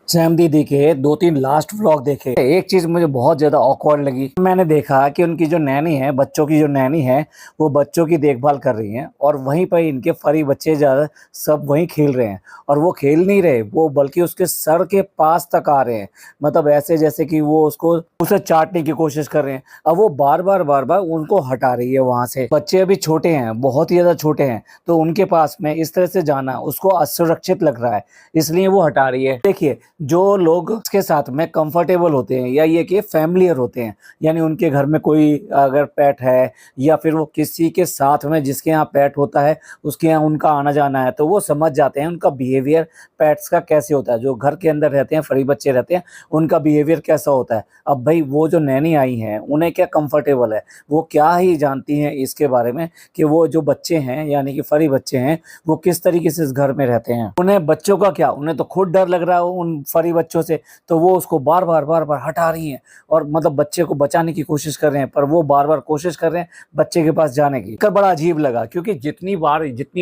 Sam दीदी के 2-3 last vlog देखे। एक चीज मुझे बहुत ज्यादा ऑकवर्ड लगी। मैंने देखा कि उनकी जो नैनी है, बच्चों की जो नैनी है, वो बच्चों की देखभाल कर रही हैं और वहीं पर इनके फरी बच्चे ज्यादा सब वहीं खेल रहे हैं। और वो खेल नहीं रहे, वो बल्कि उसके सर के पास तक आ रहे हैं। मतलब ऐसे जैसे कि वो उसको उसे चाटने की कोशिश कर रहे हैं। अब वो बार बार उनको हटा रही है वहां से। बच्चे अभी छोटे हैं, बहुत ही ज्यादा छोटे हैं, तो उनके पास में इस तरह से जाना उसको असुरक्षित लग रहा है, इसलिए वो हटा रही है। देखिए, जो लोग उसके साथ में कंफर्टेबल होते हैं या ये कि फैमिलियर होते हैं, यानी उनके घर में कोई अगर पेट है या फिर वो किसी के साथ में जिसके यहाँ पेट होता है उसके यहाँ उनका आना जाना है, तो वो समझ जाते हैं उनका बिहेवियर पेट्स का कैसे होता है। जो घर के अंदर रहते हैं, फरी बच्चे रहते हैं, उनका बिहेवियर कैसा होता है। अब भाई वो जो नैनी आई हैं उन्हें क्या कंफर्टेबल है, वो क्या ही जानती हैं इसके बारे में कि वो जो बच्चे हैं यानी कि फरी बच्चे हैं वो किस तरीके से इस घर में रहते हैं। उन्हें बच्चों का क्या, उन्हें तो खुद डर लग रहा है उन फरी बच्चों से, तो वो उसको बार बार हटा रही हैं और मतलब बच्चे को बचाने की कोशिश कर रहे हैं, पर वो बार बार कोशिश कर रहे हैं बच्चे के पास जाने की। कर बड़ा अजीब लगा, क्योंकि जितनी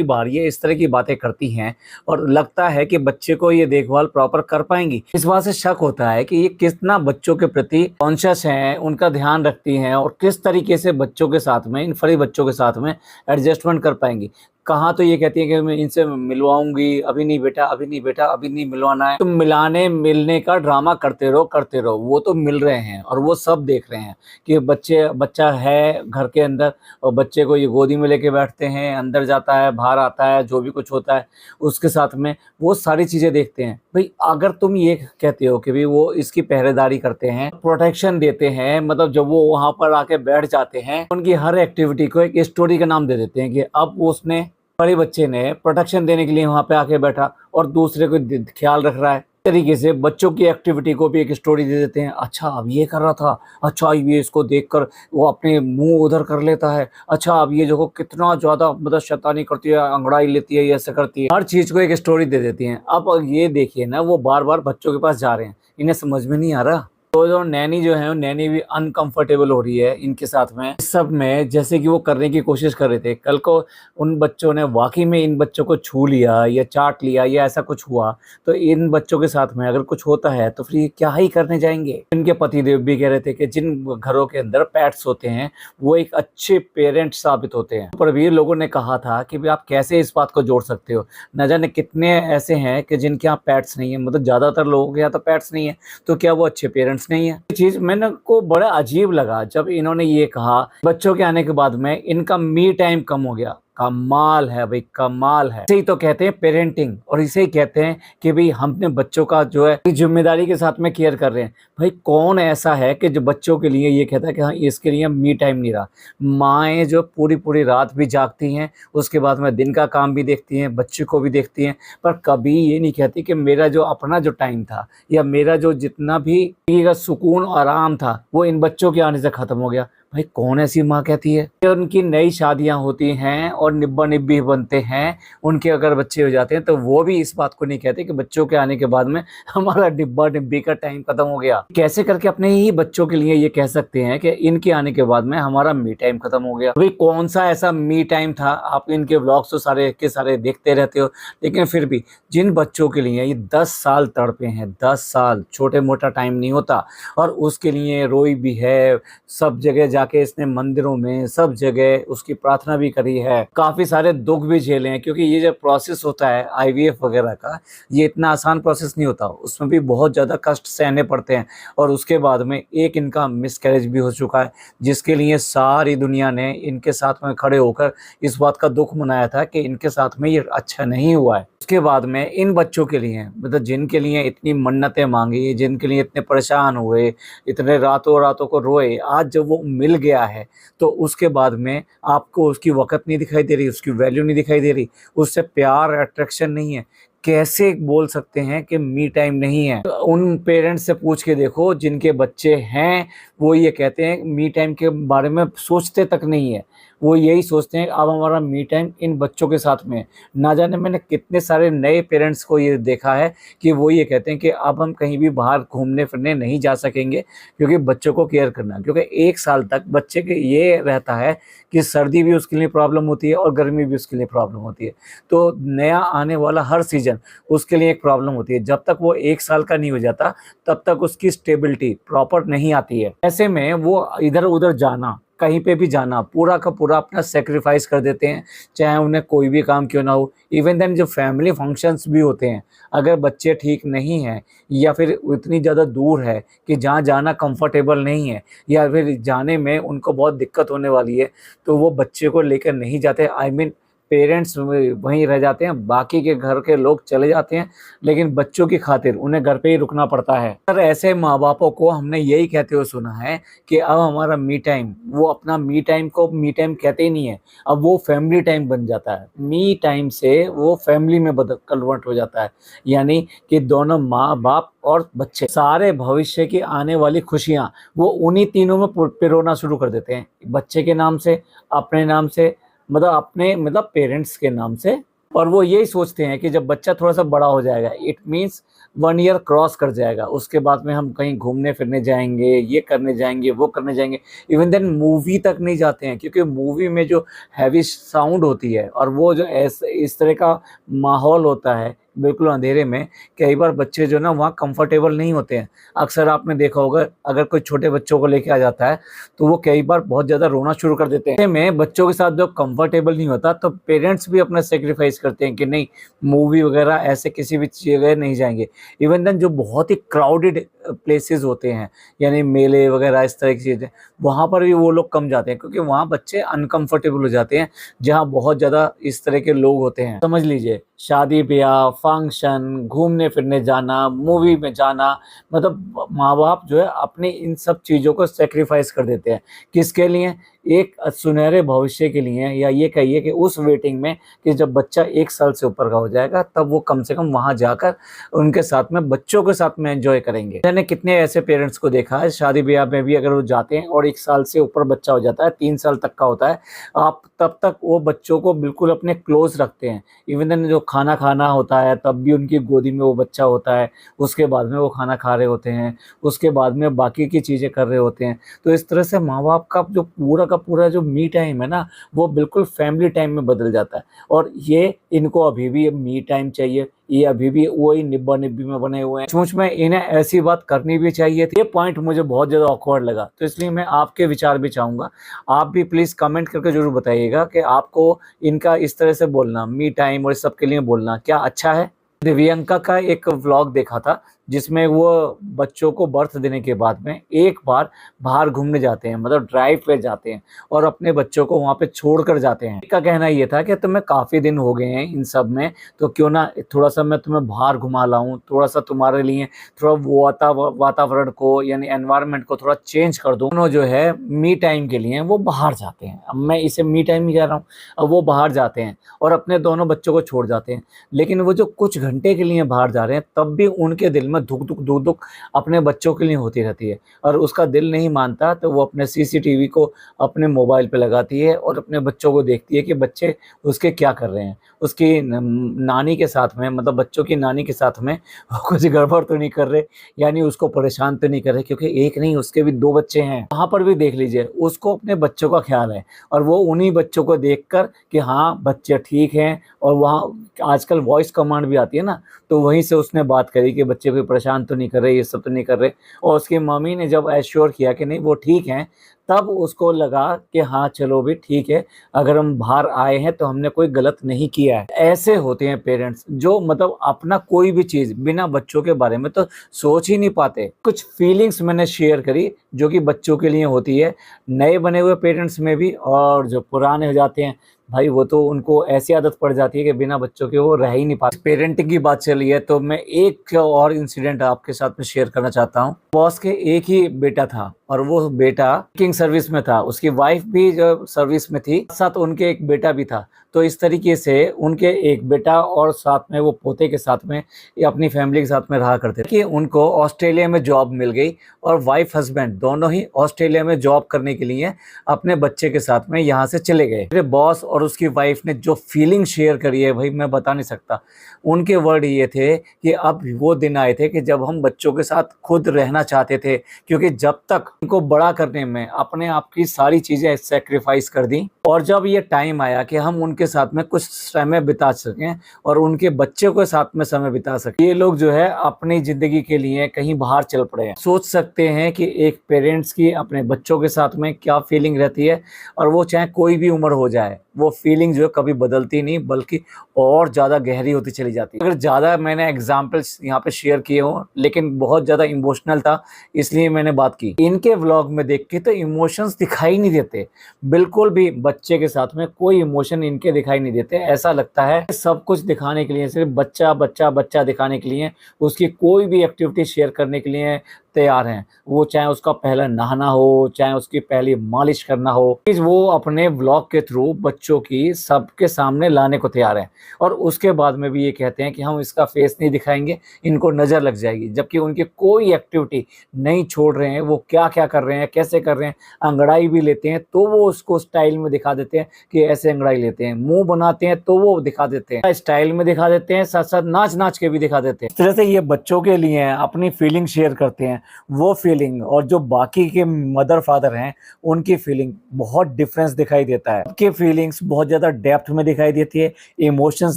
बार ये इस तरह की बातें करती हैं और लगता है कि बच्चे को ये देखभाल प्रॉपर कर पाएंगी, इस बात से शक होता है कि ये कितना बच्चों के प्रति कॉन्शियस हैं, उनका ध्यान रखती हैं और किस तरीके से बच्चों के साथ में, इन फरी बच्चों के साथ में एडजस्टमेंट कर पाएंगी। कहाँ तो ये कहती है कि मैं इनसे मिलवाऊंगी, अभी नहीं बेटा, अभी नहीं बेटा, अभी नहीं मिलवाना है। तुम मिलाने मिलने का ड्रामा करते रहो। वो तो मिल रहे हैं और वो सब देख रहे हैं कि बच्चा है घर के अंदर और बच्चे को ये गोदी में लेके बैठते हैं, अंदर जाता है, बाहर आता है, जो भी कुछ होता है उसके साथ में वो सारी चीजें देखते हैं। भाई अगर तुम ये कहते हो कि भाई वो इसकी पहरेदारी करते हैं, प्रोटेक्शन देते हैं, मतलब जब वो वहां पर आके बैठ जाते हैं उनकी हर एक्टिविटी को एक स्टोरी का नाम दे देते हैं कि अब उसने, बड़े बच्चे ने प्रोटेक्शन देने के लिए वहां पे आके बैठा और दूसरे को ख्याल रख रहा है। तरीके से बच्चों की एक्टिविटी को भी एक स्टोरी दे देते हैं। अच्छा अब ये कर रहा था, अच्छा अब ये इसको देखकर वो अपने मुंह उधर कर लेता है, अच्छा अब ये जो कितना ज्यादा मतलब शैतानी करती है, अंगड़ाई लेती है, ये ऐसा करती है, हर चीज को एक स्टोरी दे देती हैं। अब ये देखिए ना, वो बार बार बच्चों के पास जा रहे हैं, इन्हें समझ में नहीं आ रहा। तो जो नैनी जो है, नैनी भी अनकंफर्टेबल हो रही है इनके साथ में, इस सब में जैसे कि वो करने की कोशिश कर रहे थे। कल को उन बच्चों ने वाकई में इन बच्चों को छू लिया या चाट लिया या ऐसा कुछ हुआ, तो इन बच्चों के साथ में अगर कुछ होता है तो फिर ये क्या ही करने जाएंगे। इनके पतिदेव भी कह रहे थे कि जिन घरों के अंदर पेट्स होते हैं वो एक अच्छे पेरेंट साबित होते हैं। पर भी लोगों ने कहा था कि भाई आप कैसे इस बात को जोड़ सकते हो, न जाने कितने ऐसे हैं कि जिनके यहाँ पेट्स नहीं है, मतलब ज्यादातर लोगों के यहाँ तो पेट्स नहीं है, तो क्या वो अच्छे पेरेंट्स नहीं है। ये चीज मैंने को बड़ा अजीब लगा जब इन्होंने ये कहा बच्चों के आने के बाद में इनका मी टाइम कम हो गया। कमाल है भाई, कमाल है। इसे ही तो कहते हैं पेरेंटिंग और इसे ही कहते हैं कि भाई हम अपने बच्चों का जो है जिम्मेदारी के साथ में केयर कर रहे हैं। भाई कौन ऐसा है कि जो बच्चों के लिए ये कहता है कि हाँ इसके लिए मी टाइम नहीं रहा। माएँ जो पूरी पूरी रात भी जागती हैं, उसके बाद में दिन का काम भी देखती हैं, बच्चे को भी देखती हैं, पर कभी ये नहीं कहती कि मेरा जो अपना जो टाइम था या मेरा जो जितना भी सुकून आराम था वो इन बच्चों के आने से खत्म हो गया। भाई कौन ऐसी माँ कहती है कि उनकी नई शादियां होती हैं और निब्बा निब्बी बनते हैं, उनके अगर बच्चे हो जाते हैं तो वो भी इस बात को नहीं कहते कि बच्चों के आने के बाद में हमारा डिब्बा डिब्बी का टाइम खत्म हो गया। कैसे करके अपने ही बच्चों के लिए ये कह सकते हैं कि इनके आने के बाद में हमारा मी टाइम खत्म हो गया। भाई कौन सा ऐसा मी टाइम था। आप इनके व्लॉग्स तो सारे के सारे देखते रहते हो, लेकिन फिर भी जिन बच्चों के लिए ये 10 साल तड़पे हैं, 10 साल छोटे मोटा टाइम नहीं होता, और उसके लिए रोई भी है, सब जगह जाके इसने मंदिरों में सब जगह उसकी प्रार्थना भी करी है, काफी सारे दुख भी झेले हैं, क्योंकि ये जो प्रोसेस होता है आईवीएफ वगैरह का, ये इतना आसान प्रोसेस नहीं होता, उसमें भी बहुत ज्यादा कष्ट सहने पड़ते हैं। और उसके बाद में एक इनका मिसकैरेज भी हो चुका है, जिसके लिए सारी दुनिया ने इनके साथ में खड़े होकर इस बात का दुख मनाया था कि इनके साथ में ये अच्छा नहीं हुआ है। उसके बाद में इन बच्चों के लिए, मतलब जिनके लिए इतनी मन्नतें मांगी, जिनके लिए इतने परेशान हुए, इतने रातों रातों को रोए, आज जब वो मिल गया है तो उसके बाद में आपको उसकी वक़्त नहीं दिखाई दे रही, उसकी वैल्यू नहीं दिखाई दे रही, उससे प्यार अट्रैक्शन नहीं है। कैसे बोल सकते हैं कि मी टाइम नहीं है। तो उन पेरेंट्स से पूछ के देखो जिनके बच्चे हैं, वो ये कहते हैं मी टाइम के बारे में सोचते तक नहीं है। वो यही सोचते हैं अब हमारा मी टाइम इन बच्चों के साथ में है। ना जाने मैंने कितने सारे नए पेरेंट्स को ये देखा है कि वो ये कहते हैं कि अब हम कहीं भी बाहर घूमने फिरने नहीं जा सकेंगे क्योंकि बच्चों को केयर करना है। क्योंकि 1 साल तक बच्चे के ये रहता है कि सर्दी भी उसके लिए प्रॉब्लम होती है और गर्मी भी उसके लिए प्रॉब्लम होती है। तो नया आने वाला हर सीज़न उसके लिए एक प्रॉब्लम होती है। जब तक वो 1 साल का नहीं हो जाता तब तक उसकी स्टेबिलिटी प्रॉपर नहीं आती है। ऐसे में वो इधर-उधर जाना, कहीं पे भी जाना, पूरा का पूरा अपना सैक्रिफाइस कर देते हैं, चाहे उन्हें कोई भी काम क्यों ना हो। इवन देन जो फैमिली फंक्शंस भी होते हैं, अगर बच्चे ठीक नहीं हैं या फिर इतनी ज़्यादा दूर है कि जहाँ जाना कंफर्टेबल नहीं है या फिर जाने में उनको बहुत दिक्कत होने वाली है, तो वो बच्चे को लेकर नहीं जाते। आई मीन पेरेंट्स वहीं रह जाते हैं, बाकी के घर के लोग चले जाते हैं, लेकिन बच्चों की खातिर उन्हें घर पे ही रुकना पड़ता है। पर ऐसे माँ-बापों को हमने यही कहते हुए सुना है कि अब हमारा मी टाइम, वो अपना मी टाइम को मी टाइम कहते ही नहीं है, अब वो फैमिली टाइम बन जाता है। मी टाइम से वो फैमिली में कन्वर्ट हो जाता है, यानी कि दोनों माँ-बाप और बच्चे सारे भविष्य की आने वाली खुशियाँ वो उन्हीं तीनों में पिरोना शुरू कर देते हैं। बच्चे के नाम से, अपने नाम से, मतलब पेरेंट्स के नाम से। और वो यही सोचते हैं कि जब बच्चा थोड़ा-सा बड़ा हो जाएगा, इट मीन्स 1 ईयर क्रॉस कर जाएगा, उसके बाद में हम कहीं घूमने-फिरने जाएँगे, ये करने जाएँगे, वो करने जाएँगे। इवन देन मूवी तक नहीं जाते हैं क्योंकि मूवी में जो हेवी साउंड होती है और वो जो इस तरह का माहौल होता है, बिल्कुल अंधेरे में, कई बार बच्चे जो है ना वहाँ कंफर्टेबल नहीं होते हैं। अक्सर आपने देखा होगा अगर कोई छोटे बच्चों को लेके आ जाता है, तो वो कई बार बहुत ज़्यादा रोना शुरू कर देते हैं। ऐसे में बच्चों के साथ जब कंफर्टेबल नहीं होता तो पेरेंट्स भी अपना सैक्रिफाइस करते हैं कि नहीं, मूवी वगैरह ऐसे किसी भी जगह नहीं जाएँगे। इवन देन जो बहुत ही क्राउडेड प्लेसेस होते हैं, यानी मेले वगैरह इस तरह की चीज़ें, वहाँ पर भी वो लोग कम जाते हैं क्योंकि वहाँ बच्चे अनकंफर्टेबल हो जाते हैं, जहाँ बहुत ज़्यादा इस तरह के लोग होते हैं। समझ लीजिए शादी-ब्याह, फंक्शन, घूमने-फिरने जाना, मूवी में जाना, मतलब माँ-बाप जो है अपनी इन सब चीज़ों को सैक्रिफाइस कर देते हैं। किसके लिए? एक सुनहरे भविष्य के लिए, या ये कहिए कि उस वेटिंग में कि जब बच्चा 1 साल से ऊपर का हो जाएगा तब वो कम से कम वहाँ जाकर उनके साथ में, बच्चों के साथ में एन्जॉय करेंगे। मैंने कितने ऐसे पेरेंट्स को देखा है शादी-ब्याह में भी अगर वो जाते हैं और 1 साल से ऊपर बच्चा हो जाता है, 3 साल तक का होता है, आप तब तक वो बच्चों को बिल्कुल अपने क्लोज़ रखते हैं। इवन देन जो खाना खाना होता है तब भी उनकी गोदी में वो बच्चा होता है, उसके बाद में वो खाना खा रहे होते हैं, उसके बाद में बाकी की चीज़ें कर रहे होते हैं। तो इस तरह से माँ-बाप का जो पूरा का पूरा जो मी टाइम है ना, वो बिल्कुल फैमिली टाइम में बदल जाता है। और ये इनको अभी भी मी टाइम चाहिए, ये अभी भी वही निब्बा-निब्बी में बने हुए हैं। सचमुच में इन्हें ऐसी बात करनी भी चाहिए थी। ये पॉइंट मुझे बहुत ज़्यादा ऑकवर्ड लगा, तो इसलिए मैं आपके विचार भी चाहूँगा। आप भी प्लीज़ कमेंट करके ज़रूर बताइएगा कि आपको इनका इस तरह से बोलना, मी टाइम और इस सब के लिए बोलना क्या अच्छा है? दिव्यंका का एक व्लॉग देखा था जिसमें वो बच्चों को बर्थ देने के बाद में एक बार बाहर घूमने जाते हैं, मतलब ड्राइव पे जाते हैं और अपने बच्चों को वहाँ पे छोड़कर जाते हैं। का कहना ये था कि तुम्हें काफ़ी दिन हो गए हैं इन सब में, तो क्यों ना थोड़ा-सा मैं तुम्हें बाहर घुमा लाऊँ, थोड़ा-सा तुम्हारे लिए थोड़ा वातावरण को, यानी एनवायरनमेंट को थोड़ा चेंज कर दूँ। दोनों जो है मी टाइम के लिए वो बाहर जाते हैं। अब मैं इसे मी टाइम ही कह रहा हूँ। अब वो बाहर जाते हैं और अपने दोनों बच्चों को छोड़ जाते हैं। लेकिन वो जो कुछ घंटे के लिए बाहर जा रहे हैं तब भी उनके दिल में धुक-धुक अपने बच्चों के लिए होती रहती है और उसका दिल नहीं मानता तो वो अपने सीसीटीवी को अपने मोबाइल पे लगाती है और अपने बच्चों को देखती है कि बच्चे उसके क्या कर रहे हैं। उसकी नानी के साथ में, मतलब बच्चों की नानी के साथ में कुछ गड़बड़ तो नहीं कर रहे, यानी उसको परेशान तो नहीं कर रहे, क्योंकि एक नहीं उसके भी 2 बच्चे हैं। वहाँ पर भी देख लीजिए उसको अपने बच्चों का ख्याल है और वो उन्हीं बच्चों को देखकर कि हाँ बच्चे ठीक हैं, और वहाँ आजकल वॉइस कमांड भी आती है ना, तो वहीं से उसने बात करी कि बच्चे कोई परेशान तो नहीं कर रहे, ये सब तो नहीं कर रहे। और उसकी मम्मी ने जब एश्योर किया कि नहीं वो ठीक हैं, तब उसको लगा कि हाँ चलो भी ठीक है, अगर हम बाहर आए हैं तो हमने कोई गलत नहीं किया है। ऐसे होते हैं पेरेंट्स जो मतलब अपना कोई भी चीज़ बिना बच्चों के बारे में तो सोच ही नहीं पाते। कुछ फीलिंग्स मैंने शेयर करी जो कि बच्चों के लिए होती है, नए बने हुए पेरेंट्स में भी, और जो पुराने हो जाते हैं भाई वो तो उनको ऐसी आदत पड़ जाती है कि बिना बच्चों के वो रह ही नहीं पाते। पेरेंटिंग की बात चली है तो मैं एक और इंसिडेंट आपके साथ में शेयर करना चाहता हूँ। बॉस के एक ही बेटा था और वो बेटा किंग सर्विस में था, उसकी वाइफ भी जो सर्विस में थी, साथ उनके एक बेटा भी था। तो इस तरीके से उनके एक बेटा और साथ में वो पोते के साथ में ये अपनी फैमिली के साथ में रहा करते थे कि उनको ऑस्ट्रेलिया में जॉब मिल गई और वाइफ हस्बैंड दोनों ही ऑस्ट्रेलिया में जॉब करने के लिए अपने बच्चे के साथ में यहाँ से चले गए। मेरे बॉस और उसकी वाइफ ने जो फीलिंग शेयर करी है भाई मैं बता नहीं सकता। उनके वर्ड ये थे कि अब वो दिन आए थे कि जब हम बच्चों के साथ खुद रहना चाहते थे, क्योंकि जब तक उनको बड़ा करने में अपने आप की सारी चीज़ें सेक्रीफाइस कर दी, और जब ये टाइम आया कि हम उनके साथ में कुछ समय बिता सकें और उनके बच्चों के साथ में समय बिता सकें, ये लोग जो है अपनी ज़िंदगी के लिए कहीं बाहर चल पड़े हैं। सोच सकते हैं कि एक पेरेंट्स की अपने बच्चों के साथ में क्या फीलिंग रहती है, और वो चाहे कोई भी उम्र हो जाए, वो फीलिंग जो है कभी बदलती नहीं बल्कि और ज़्यादा गहरी होती चली जाती है। अगर ज़्यादा मैंने एग्जाम्पल्स यहाँ पे शेयर किए हों, लेकिन बहुत ज़्यादा इमोशनल था इसलिए मैंने बात की। इनके व्लॉग में देख के तो इमोशंस दिखाई नहीं देते बिल्कुल भी, बच्चे के साथ में कोई इमोशन इनके दिखाई नहीं देते। ऐसा लगता है सब कुछ दिखाने के लिए, सिर्फ बच्चा बच्चा बच्चा दिखाने के लिए, उसकी कोई भी एक्टिविटी शेयर करने के लिए तैयार हैं। वो चाहे उसका पहला नहाना हो, चाहे उसकी पहली मालिश करना हो, वो अपने व्लॉग के थ्रू बच्चों की सबके सामने लाने को तैयार हैं। और उसके बाद में भी ये कहते हैं कि हम इसका फेस नहीं दिखाएंगे, इनको नज़र लग जाएगी, जबकि उनकी कोई एक्टिविटी नहीं छोड़ रहे हैं। वो क्या क्या कर रहे हैं, कैसे कर रहे हैं, अंगड़ाई भी लेते हैं तो वो उसको स्टाइल में दिखा देते हैं कि ऐसे अंगड़ाई लेते हैं, मुंह बनाते हैं तो वो दिखा देते हैं, स्टाइल में दिखा देते हैं, साथ साथ नाच नाच के भी दिखा देते हैं। इस तरह से ये बच्चों के लिए अपनी फीलिंग शेयर करते हैं। वो फीलिंग और जो बाकी के मदर फादर हैं उनकी फीलिंग बहुत डिफरेंस दिखाई देता है। उनकी फीलिंग्स बहुत ज़्यादा डेप्थ में दिखाई देती है, इमोशंस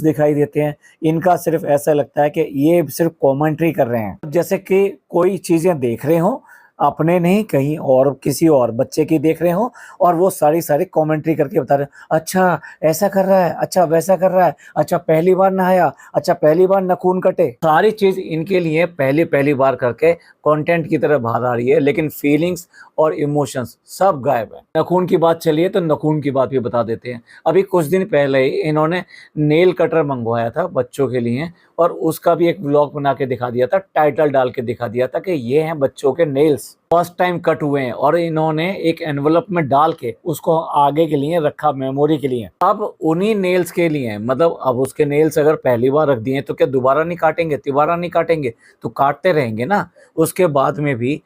दिखाई देते हैं। इनका सिर्फ ऐसा लगता है कि ये सिर्फ कॉमेंट्री कर रहे हैं, जैसे कि कोई चीज़ें देख रहे हो अपने नहीं कहीं और किसी और बच्चे की देख रहे हो, और वो सारी सारी कमेंट्री करके बता रहे हैं, अच्छा ऐसा कर रहा है, अच्छा वैसा कर रहा है, अच्छा पहली बार नहाया, अच्छा पहली बार नखून कटे। सारी चीज़ इनके लिए पहली पहली बार करके कंटेंट की तरह बाहर आ रही है, लेकिन फीलिंग्स और इमोशंस सब गायब है। नखून की बात चली है तो नखून की बात भी बता देते हैं। अभी कुछ दिन पहले ही इन्होंने नेल कटर मंगवाया था बच्चों के लिए, और उसका भी एक व्लॉग बना के दिखा दिया था, टाइटल डाल के दिखा दिया था कि ये हैं बच्चों के नेल्स, फर्स्ट टाइम कट हुए हैं, और इन्होंने एक एनवलप में डाल के उसको आगे के लिए रखा, मेमोरी के लिए। अब उन्हीं नेल्स के लिए, मतलब अब उसके नेल्स अगर पहली बार रख दिए तो क्या दोबारा नहीं काटेंगे, तिबारा नहीं काटेंगे, तो काटते रहेंगे ना। उसके बाद में भी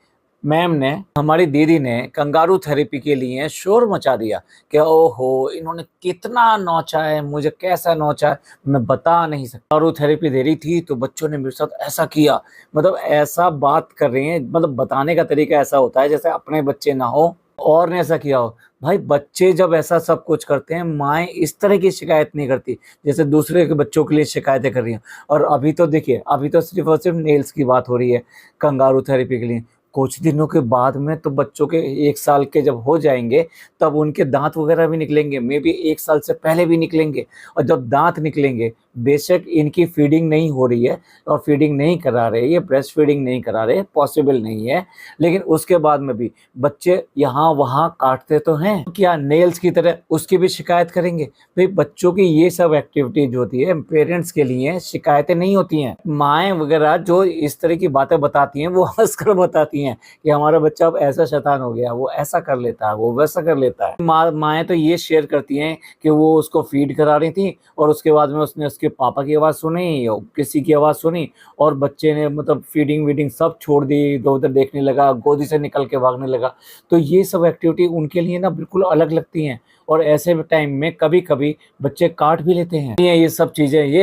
मैम ने, हमारी दीदी ने कंगारू थेरेपी के लिए शोर मचा दिया कि ओहो इन्होंने कितना नोचा है, मुझे कैसा नोचा है मैं बता नहीं सकता। कंगारू थेरेपी दे रही थी तो बच्चों ने मेरे साथ ऐसा किया, मतलब ऐसा बात कर रही हैं, मतलब बताने का तरीका ऐसा होता है जैसे अपने बच्चे ना हो और ने ऐसा किया हो। भाई बच्चे जब ऐसा सब कुछ करते हैं, माएँ इस तरह की शिकायत नहीं करती जैसे दूसरे के बच्चों के लिए शिकायतें कर रही हैं। और अभी तो देखिए, अभी तो सिर्फ और सिर्फ नेल्स की बात हो रही है कंगारू थेरेपी के लिए। कुछ दिनों के बाद में तो बच्चों के 1 साल के जब हो जाएंगे तब उनके दांत वगैरह भी निकलेंगे, मे बी 1 साल से पहले भी निकलेंगे। और जब दांत निकलेंगे, बेशक इनकी फीडिंग नहीं हो रही है और फीडिंग नहीं करा रहे, ये ब्रेस्ट फीडिंग नहीं करा रहे, पॉसिबल नहीं है, लेकिन उसके बाद में भी बच्चे यहाँ वहाँ काटते तो हैं, क्या नेल्स की तरह उसकी भी शिकायत करेंगे? भाई बच्चों की ये सब एक्टिविटी जो होती है पेरेंट्स के लिए शिकायतें नहीं होती हैं। माएँ वगैरह जो इस तरह की बातें बताती हैं वो हंस कर बताती हैं कि हमारा बच्चा अब ऐसा शैतान हो गया, वो ऐसा कर लेता है, वो वैसा कर लेता है। माएँ तो ये शेयर करती हैं कि वो उसको फीड करा रही थी और उसके बाद में उसने उसके पापा की आवाज़ सुनी, किसी की आवाज़ सुनी, और बच्चे ने मतलब फीडिंग वीडिंग सब छोड़ दी, इधर उधर देखने लगा, गोदी से निकल के भागने लगा। तो ये सब एक्टिविटी उनके लिए ना बिल्कुल अलग लगती हैं, और ऐसे टाइम में कभी कभी बच्चे काट भी लेते हैं। ये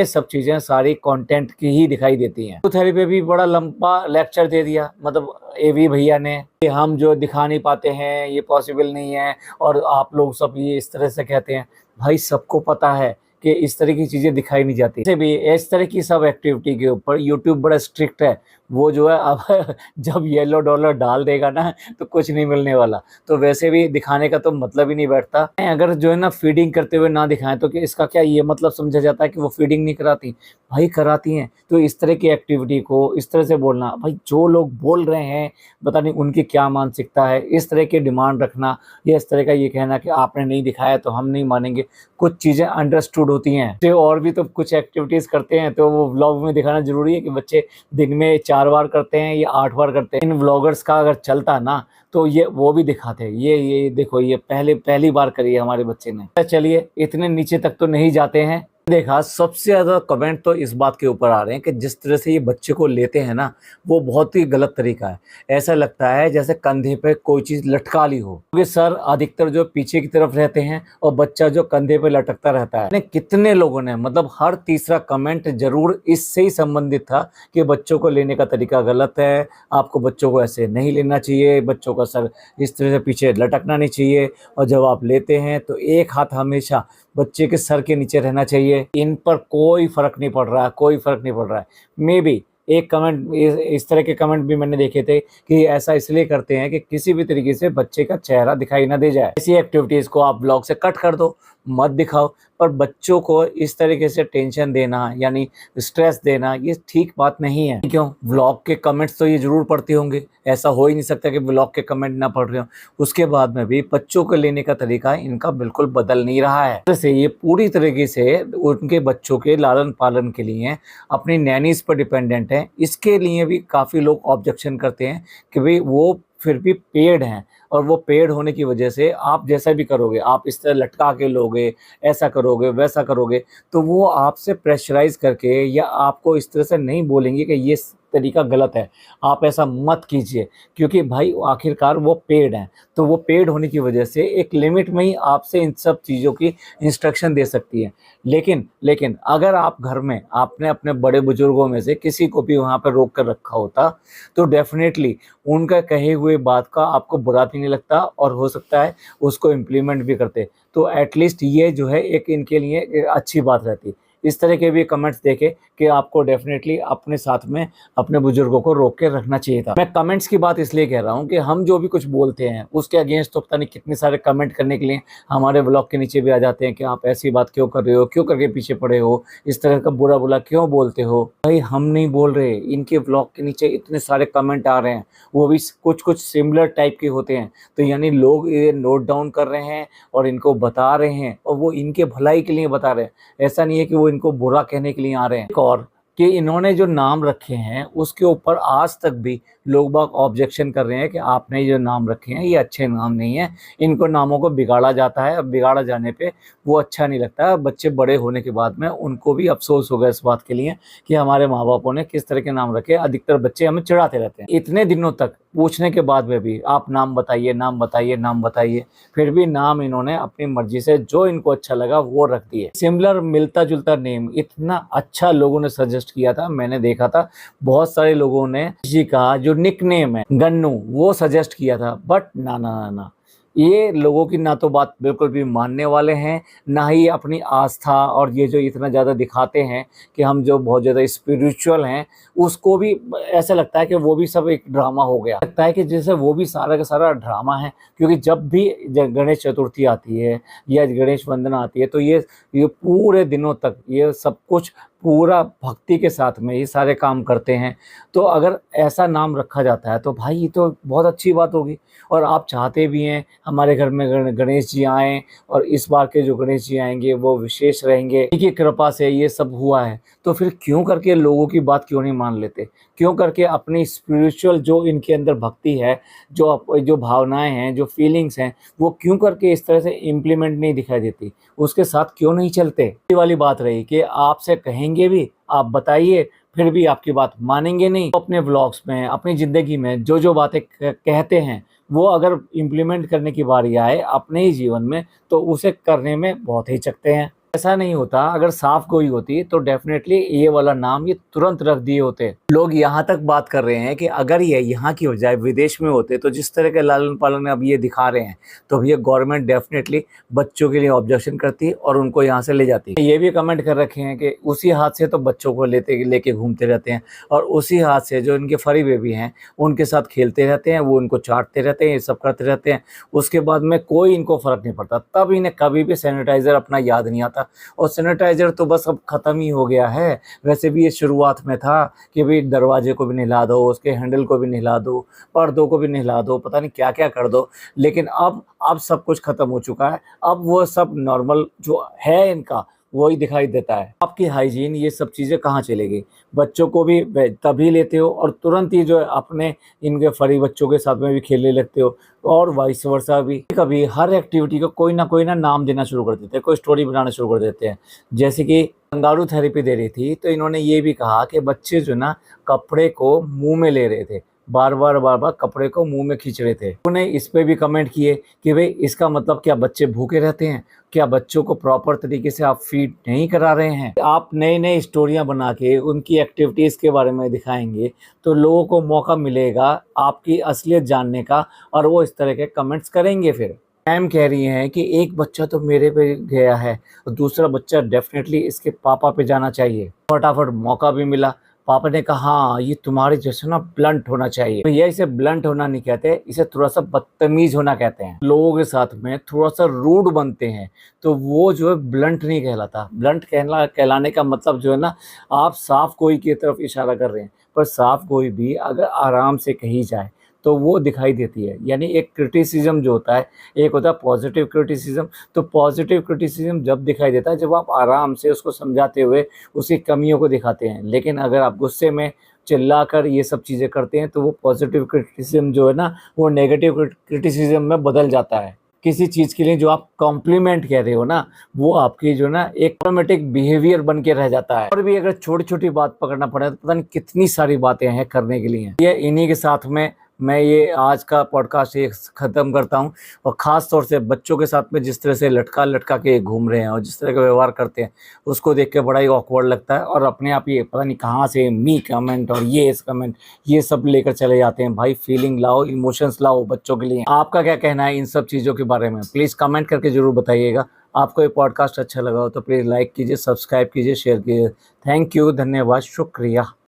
सब चीज़ें सारी कंटेंट की ही दिखाई देती हैं। तो थेरेपी भी बड़ा लंबा लेक्चर दे दिया, मतलब एवी भैया ने, कि हम जो दिखा नहीं पाते हैं ये पॉसिबल नहीं है, और आप लोग सब ये इस तरह से कहते हैं। भाई सबको पता है कि इस तरह की चीज़ें दिखाई नहीं जाती। वैसे भी इस तरह की सब एक्टिविटी के ऊपर यूट्यूब बड़ा स्ट्रिक्ट है। वो जो है अब जब येलो डॉलर डाल देगा ना तो कुछ नहीं मिलने वाला। तो वैसे भी दिखाने का तो मतलब ही नहीं बैठता। अगर जो है ना फीडिंग करते हुए ना दिखाएं तो कि इसका क्या ये मतलब समझा जाता है कि वो फीडिंग नहीं कराती? भाई कराती हैं। तो इस तरह की एक्टिविटी को इस तरह से बोलना, भाई जो लोग बोल रहे हैं पता नहीं उनकी क्या मानसिकता है, इस तरह की डिमांड रखना या इस तरह का ये कहना कि आपने नहीं दिखाया तो हम नहीं मानेंगे। कुछ चीज़ें अंडरस्टूड होती हैं। और भी तो कुछ एक्टिविटीज़ करते हैं तो वो व्लॉग में दिखाना ज़रूरी है कि बच्चे दिन में 4 4 बार करते हैं या 8 बार करते हैं। इन व्लॉगर्स का अगर चलता ना तो ये वो भी दिखाते हैं, ये देखो ये पहली बार करी है हमारे बच्चे ने। चलिए इतने नीचे तक तो नहीं जाते हैं। देखा सबसे ज्यादा कमेंट तो इस बात के ऊपर आ रहे हैं कि जिस तरह से ये बच्चे को लेते हैं ना, वो बहुत ही गलत तरीका है। ऐसा लगता है जैसे कंधे पे कोई चीज लटका ली हो, क्योंकि सर अधिकतर जो पीछे की तरफ रहते हैं और बच्चा जो कंधे पे लटकता रहता है। कितने लोगों ने, मतलब हर तीसरा कमेंट जरूर इससे ही संबंधित था कि बच्चों को लेने का तरीका गलत है, आपको बच्चों को ऐसे नहीं लेना चाहिए, बच्चों का सर इस तरह से पीछे लटकना नहीं चाहिए, और जब आप लेते हैं तो एक हाथ हमेशा बच्चे के सर के नीचे रहना चाहिए। इन पर कोई फर्क नहीं पड़ रहा है, कोई फर्क नहीं पड़ रहा है। मे बी एक कमेंट, इस तरह के कमेंट भी मैंने देखे थे कि ऐसा इसलिए करते हैं कि किसी भी तरीके से बच्चे का चेहरा दिखाई ना दे जाए। ऐसी एक्टिविटीज को आप ब्लॉग से कट कर दो, मत दिखाओ। पर बच्चों को इस तरीके से टेंशन देना यानी स्ट्रेस देना, ये ठीक बात नहीं है। क्यों? व्लॉग के कमेंट्स तो ये जरूर पढ़ते होंगे, ऐसा हो ही नहीं सकता कि व्लॉग के कमेंट ना पढ़ रहे हो। उसके बाद में भी बच्चों को लेने का तरीका इनका बिल्कुल बदल नहीं रहा है। जैसे ये पूरी तरीके से उनके बच्चों के लालन पालन के लिए अपनी नैनीज पर डिपेंडेंट है। इसके लिए भी काफ़ी लोग ऑब्जेक्शन करते हैं कि भाई वो फिर भी पेड हैं, और वो पेड होने की वजह से आप जैसा भी करोगे, आप इस तरह लटका के लोगे, ऐसा करोगे वैसा करोगे, तो वो आपसे प्रेशराइज करके या आपको इस तरह से नहीं बोलेंगे कि ये तरीका गलत है, आप ऐसा मत कीजिए। क्योंकि भाई आखिरकार वो पेड हैं, तो वो पेड होने की वजह से एक लिमिट में ही आपसे इन सब चीज़ों की इंस्ट्रक्शन दे सकती है। लेकिन अगर आप घर में आपने अपने बड़े बुजुर्गों में से किसी को भी वहाँ पर रोक कर रखा होता, तो डेफिनेटली उनका कहे हुए बात का आपको बुरा भी नहीं लगता, और हो सकता है उसको इम्प्लीमेंट भी करते। तो एटलीस्ट ये जो है एक इनके लिए एक अच्छी बात रहती। इस तरह के भी कमेंट्स देखे कि आपको डेफिनेटली अपने साथ में अपने बुजुर्गों को रोक के रखना चाहिए था। मैं कमेंट्स की बात इसलिए कह रहा हूँ कि हम जो भी कुछ बोलते हैं उसके अगेंस्ट तो पता नहीं कितने सारे कमेंट करने के लिए हमारे ब्लॉग के नीचे भी आ जाते हैं कि आप ऐसी बात क्यों कर रहे हो, क्यों करके पीछे पड़े हो, इस तरह का बुरा बुरा क्यों बोलते हो। भाई हम नहीं बोल रहे, इनके ब्लॉग के नीचे इतने सारे कमेंट आ रहे हैं, वो भी कुछ सिमिलर टाइप के होते हैं। तो यानी लोग ये नोट डाउन कर रहे हैं और इनको बता रहे हैं, और वो इनके भलाई के लिए बता रहे हैं। ऐसा नहीं है कि वो इनको बुरा कहने के लिए आ रहे हैं। और कि इन्होंने जो नाम रखे हैं उसके ऊपर आज तक भी लोग बाग ऑब्जेक्शन कर रहे हैं कि आपने जो नाम रखे हैं ये अच्छे नाम नहीं है, इनको नामों को बिगाड़ा जाता है। अब बिगाड़ा जाने पे वो अच्छा नहीं लगता। बच्चे बड़े होने के बाद में उनको भी अफसोस होगा इस बात के लिए कि हमारे माँ बापों ने किस तरह के नाम रखे। अधिकतर बच्चे हमें चिढ़ाते रहते हैं, इतने दिनों तक पूछने के बाद में भी आप नाम बताइए, नाम बताइए, नाम बताइए, फिर भी नाम इन्होंने अपनी मर्जी से जो इनको अच्छा लगा वो रख दिए। सिमिलर मिलता जुलता नेम इतना अच्छा लोगों ने सजेस्ट किया था, मैंने देखा था बहुत सारे लोगों ने जी का जो निक नेम है गन्नू वो सजेस्ट किया था। बट ना ना ना ना, ये लोगों की ना तो बात बिल्कुल भी मानने वाले हैं, ना ही अपनी आस्था और ये जो इतना ज़्यादा दिखाते हैं कि हम जो बहुत ज़्यादा स्पिरिचुअल हैं, उसको भी ऐसा लगता है कि वो भी सब एक ड्रामा हो गया। लगता है कि जैसे वो भी सारा का सारा ड्रामा है। क्योंकि जब भी गणेश चतुर्थी आती है या गणेश वंदना आती है, तो ये पूरे दिनों तक ये सब कुछ पूरा भक्ति के साथ में ये सारे काम करते हैं। तो अगर ऐसा नाम रखा जाता है तो भाई ये तो बहुत अच्छी बात होगी। और आप चाहते भी हैं हमारे घर में गणेश जी आएँ, और इस बार के जो गणेश जी आएंगे वो विशेष रहेंगे, इनकी कृपा से ये सब हुआ है। तो फिर क्यों करके लोगों की बात क्यों नहीं मान लेते? क्यों करके अपनी स्पिरिचुअल जो इनके अंदर भक्ति है, जो भावनाएं हैं, जो फीलिंग्स हैं, वो क्यों करके इस तरह से इम्प्लीमेंट नहीं दिखाई देती? उसके साथ क्यों नहीं चलते? ये वाली बात रही कि आपसे कहेंगे भी, आप बताइए, फिर भी आपकी बात मानेंगे नहीं। तो अपने व्लॉग्स में, अपनी ज़िंदगी में जो बातें कहते हैं, वो अगर इम्प्लीमेंट करने की बारी आए अपने ही जीवन में, तो उसे करने में बहुत हिचकते हैं। ऐसा नहीं होता। अगर साफ गोई होती तो डेफिनेटली ये वाला नाम ये तुरंत रख दिए होते। लोग यहाँ तक बात कर रहे हैं कि अगर ये यहाँ की बजाय विदेश में होते, तो जिस तरह के लालन पालन अब ये दिखा रहे हैं, तो ये गवर्नमेंट डेफिनेटली बच्चों के लिए ऑब्जेक्शन करती और उनको यहाँ से ले जाती। ये भी कमेंट कर रखे हैं कि उसी हाथ से तो बच्चों को लेके घूमते रहते हैं, और उसी हाथ से जो इनके फरी बेबी हैं उनके साथ खेलते रहते हैं, वो उनको चाटते रहते हैं, ये सब करते रहते हैं। उसके बाद में कोई इनको फर्क नहीं पड़ता। तब इन्हें कभी भी सैनिटाइजर अपना याद नहीं आता। और सैनिटाइजर तो बस अब ख़त्म ही हो गया है। वैसे भी ये शुरुआत में था कि भाई दरवाजे को भी नहला दो, उसके हैंडल को भी नहला दो, पर्दों को भी नहला दो, पता नहीं क्या क्या कर दो। लेकिन अब सब कुछ ख़त्म हो चुका है। अब वो सब नॉर्मल जो है इनका, वही दिखाई देता है। आपकी हाइजीन ये सब चीज़ें कहाँ चलेगी। बच्चों को भी तभी लेते हो और तुरंत ही जो है अपने इनके फरी बच्चों के साथ में भी खेलने लगते हो, और वाइस वर्सा भी। कभी हर एक्टिविटी को कोई ना नाम देना शुरू कर देते हैं, कोई स्टोरी बनाना शुरू कर देते हैं। जैसे कि कंगारू थेरेपी दे रही थी तो इन्होंने ये भी कहा कि बच्चे जो ना कपड़े को मुंह में ले रहे थे, बार बार कपड़े को मुंह में खींच रहे थे। उन्होंने इस पे भी कमेंट किए कि भाई इसका मतलब क्या बच्चे भूखे रहते हैं, क्या बच्चों को प्रॉपर तरीके से आप फीड नहीं करा रहे हैं। आप नई नई स्टोरियां बना के उनकी एक्टिविटीज़ के बारे में दिखाएंगे तो लोगों को मौका मिलेगा आपकी असलियत जानने का, और वो इस तरह के कमेंट्स करेंगे। फिर मैम कह रही हैं कि एक बच्चा तो मेरे पे गया है और दूसरा बच्चा डेफिनेटली इसके पापा पे जाना चाहिए। फटाफट मौका भी मिला। पापा ने कहा हाँ ये तुम्हारे जैसे ना ब्लंट होना चाहिए। तो ये इसे ब्लंट होना नहीं कहते, इसे थोड़ा सा बदतमीज होना कहते हैं। लोगों के साथ में थोड़ा सा रूड बनते हैं तो वो जो है ब्लंट नहीं कहलाता। ब्लंट कहलाने का मतलब जो है ना, आप साफ गोई की तरफ इशारा कर रहे हैं, पर साफ गोई भी अगर आराम से कही जाए तो वो दिखाई देती है। यानी एक क्रिटिसिज्म जो होता है, एक होता है पॉजिटिव क्रिटिसिज्म। तो पॉजिटिव क्रिटिसिज्म जब दिखाई देता है जब आप आराम से उसको समझाते हुए उसकी कमियों को दिखाते हैं। लेकिन अगर आप गुस्से में चिल्लाकर ये सब चीज़ें करते हैं तो वो पॉजिटिव क्रिटिसिज्म जो है ना, वो नेगेटिव क्रिटिसिज्म में बदल जाता है। किसी चीज़ के लिए जो आप कॉम्प्लीमेंट कह रहे हो ना, वो आपकी जो ना एक ऑटोमेटिक बिहेवियर बन के रह जाता है। और भी अगर छोटी छोटी बात पकड़ना पड़े तो पता नहीं कितनी सारी बातें हैं करने के लिए। ये इन्हीं के साथ में मैं ये आज का पॉडकास्ट ये ख़त्म करता हूँ। और ख़ास तौर से बच्चों के साथ में जिस तरह से लटका लटका के घूम रहे हैं और जिस तरह का व्यवहार करते हैं, उसको देख के बड़ा ही ऑकवर्ड लगता है। और अपने आप ये पता नहीं कहाँ से मी कमेंट और ये इस कमेंट ये सब लेकर चले जाते हैं। भाई फीलिंग लाओ, इमोशंस लाओ बच्चों के लिए। आपका क्या कहना है इन सब चीज़ों के बारे में, प्लीज़ कमेंट करके ज़रूर बताइएगा। आपको ये पॉडकास्ट अच्छा लगा हो तो प्लीज़ लाइक कीजिए, सब्सक्राइब कीजिए, शेयर कीजिए। थैंक यू, धन्यवाद, शुक्रिया।